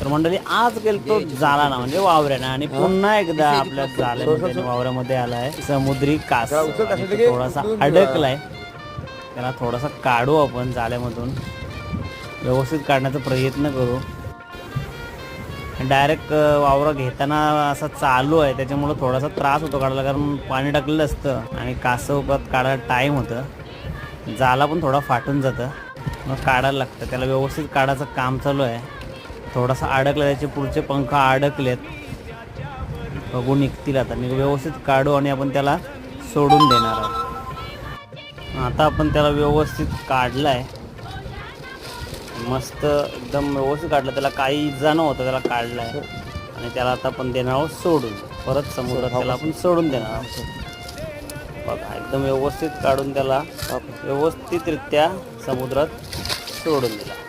तर मंडळी आज गेलतो झाला ना म्हणजे वावऱ्यानं आणि पुन्हा एकदा आपल्या जाल्यामध्ये वावऱ्यामध्ये आलाय समुद्री कास आणि तो थोडासा अडकलाय. त्याला थोडासा काढू आपण जाल्यामधून, व्यवस्थित काढण्याचा प्रयत्न करू. डायरेक्ट वावरं घेताना असं चालू आहे त्याच्यामुळं थोडासा त्रास होतो काढायला, कारण पाणी टाकलेलं असतं आणि कासवपात काढायला टाईम होतं. जाला पण थोडा फाटून जातं, मग काढायला लागतं. त्याला व्यवस्थित काढायचं काम चालू आहे. थोडासा अडकला, त्याचे पुढचे पंख अडकलेत, बघू निघतील आता. व्यवस्थित काढू आणि आपण त्याला सोडून देणार आहोत. आता आपण त्याला व्यवस्थित काढलं आहे, मस्त एकदम व्यवस्थित काढलं. त्याला काही इजा नव्हतं, त्याला काढलं आहे आणि त्याला आता आपण देणार आहोत सोडून. परत समुद्रात त्याला आपण सोडून देणार आहोत. बघा एकदम व्यवस्थित काढून त्याला व्यवस्थितरित्या समुद्रात सोडून दिला.